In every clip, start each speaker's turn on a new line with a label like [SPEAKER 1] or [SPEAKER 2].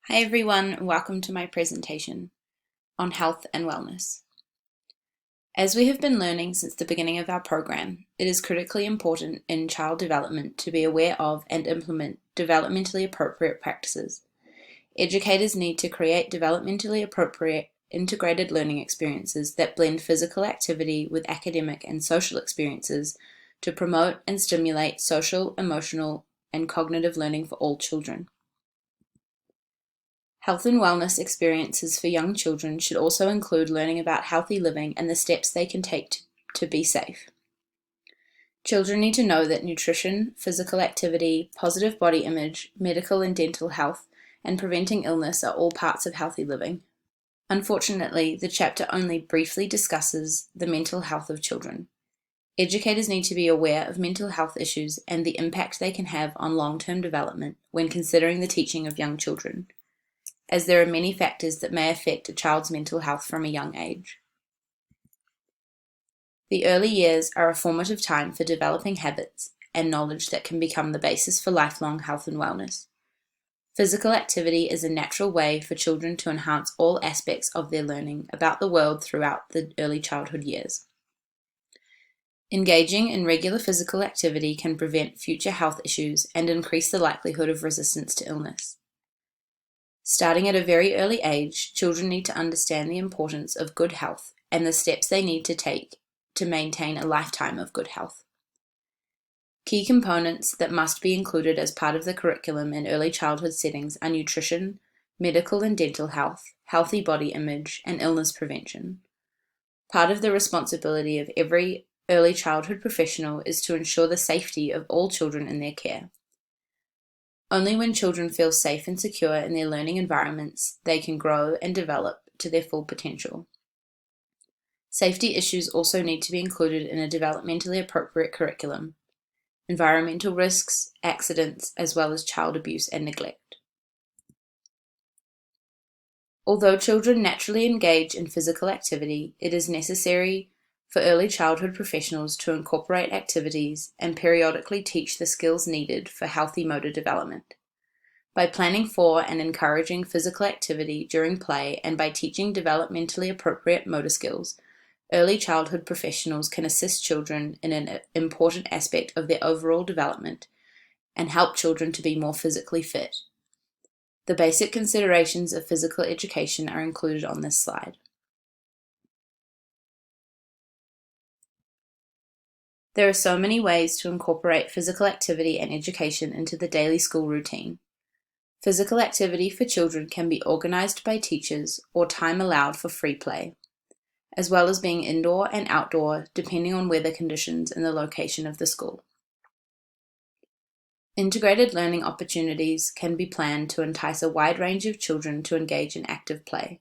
[SPEAKER 1] Hi everyone, and welcome to my presentation on health and wellness. As we have been learning since the beginning of our program, it is critically important in child development to be aware of and implement developmentally appropriate practices. Educators need to create developmentally appropriate integrated learning experiences that blend physical activity with academic and social experiences to promote and stimulate social, emotional, and cognitive learning for all children. Health and wellness experiences for young children should also include learning about healthy living and the steps they can take to be safe. Children need to know that nutrition, physical activity, positive body image, medical and dental health, and preventing illness are all parts of healthy living. Unfortunately, the chapter only briefly discusses the mental health of children. Educators need to be aware of mental health issues and the impact they can have on long-term development when considering the teaching of young children, as there are many factors that may affect a child's mental health from a young age. The early years are a formative time for developing habits and knowledge that can become the basis for lifelong health and wellness. Physical activity is a natural way for children to enhance all aspects of their learning about the world throughout the early childhood years. Engaging in regular physical activity can prevent future health issues and increase the likelihood of resistance to illness. Starting at a very early age, children need to understand the importance of good health and the steps they need to take to maintain a lifetime of good health. Key components that must be included as part of the curriculum in early childhood settings are nutrition, medical and dental health, healthy body image, and illness prevention. Part of the responsibility of every early childhood professional is to ensure the safety of all children in their care. Only when children feel safe and secure in their learning environments, they can grow and develop to their full potential. Safety issues also need to be included in a developmentally appropriate curriculum. Environmental risks, accidents, as well as child abuse and neglect. Although children naturally engage in physical activity, it is necessary for early childhood professionals to incorporate activities and periodically teach the skills needed for healthy motor development. By planning for and encouraging physical activity during play and by teaching developmentally appropriate motor skills, early childhood professionals can assist children in an important aspect of their overall development and help children to be more physically fit. The basic considerations of physical education are included on this slide. There are so many ways to incorporate physical activity and education into the daily school routine. Physical activity for children can be organized by teachers or time allowed for free play, as well as being indoor and outdoor depending on weather conditions and the location of the school. Integrated learning opportunities can be planned to entice a wide range of children to engage in active play.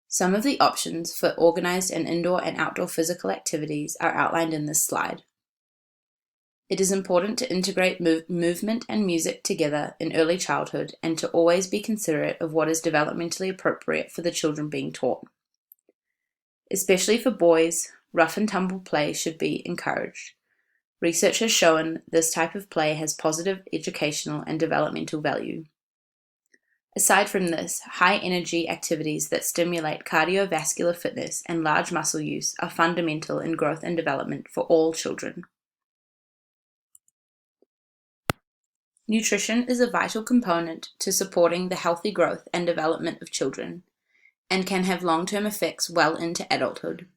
[SPEAKER 1] Some of the options for organized and indoor and outdoor physical activities are outlined in this slide. It is important to integrate movement and music together in early childhood and to always be considerate of what is developmentally appropriate for the children being taught. Especially for boys, rough and tumble play should be encouraged. Research has shown this type of play has positive educational and developmental value. Aside from this, high-energy activities that stimulate cardiovascular fitness and large muscle use are fundamental in growth and development for all children. Nutrition is a vital component to supporting the healthy growth and development of children, and can have long-term effects well into adulthood.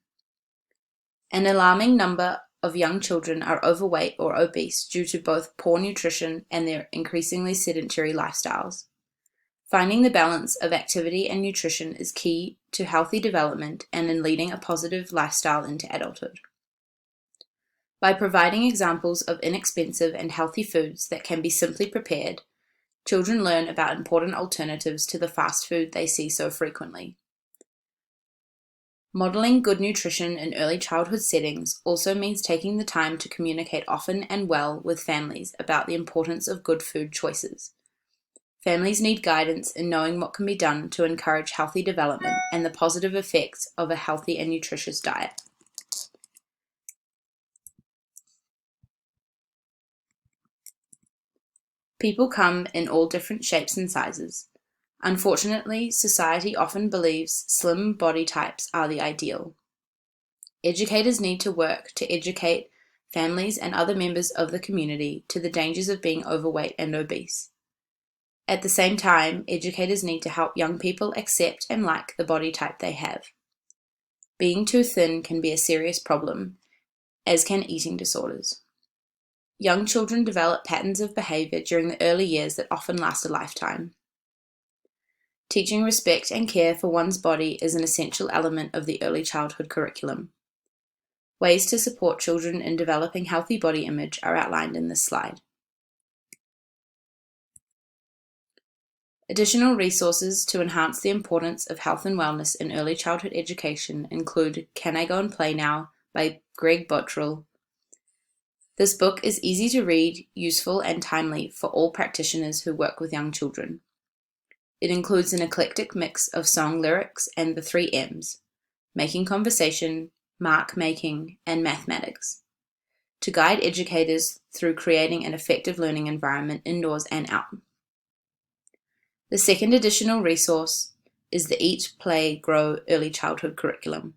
[SPEAKER 1] An alarming number of young children are overweight or obese due to both poor nutrition and their increasingly sedentary lifestyles. Finding the balance of activity and nutrition is key to healthy development and in leading a positive lifestyle into adulthood. By providing examples of inexpensive and healthy foods that can be simply prepared, children learn about important alternatives to the fast food they see so frequently. Modeling good nutrition in early childhood settings also means taking the time to communicate often and well with families about the importance of good food choices. Families need guidance in knowing what can be done to encourage healthy development and the positive effects of a healthy and nutritious diet. People come in all different shapes and sizes. Unfortunately, society often believes slim body types are the ideal. Educators need to work to educate families and other members of the community to the dangers of being overweight and obese. At the same time, educators need to help young people accept and like the body type they have. Being too thin can be a serious problem, as can eating disorders. Young children develop patterns of behavior during the early years that often last a lifetime. Teaching respect and care for one's body is an essential element of the early childhood curriculum. Ways to support children in developing healthy body image are outlined in this slide. Additional resources to enhance the importance of health and wellness in early childhood education include Can I Go and Play Now? By Greg Bottrill. This book is easy to read, useful, and timely for all practitioners who work with young children. It includes an eclectic mix of song lyrics and the 3 M's: making conversation, mark making, and mathematics, to guide educators through creating an effective learning environment indoors and out. The second additional resource is the Eat, Play, Grow Early Childhood Curriculum.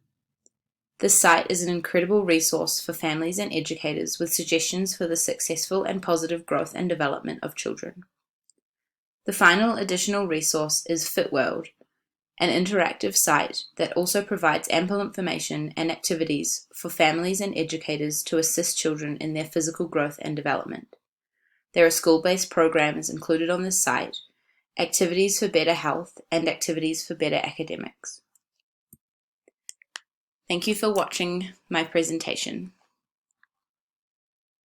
[SPEAKER 1] This site is an incredible resource for families and educators with suggestions for the successful and positive growth and development of children. The final additional resource is FitWorld, an interactive site that also provides ample information and activities for families and educators to assist children in their physical growth and development. There are school-based programs included on this site, activities for better health, and activities for better academics. Thank you for watching my presentation.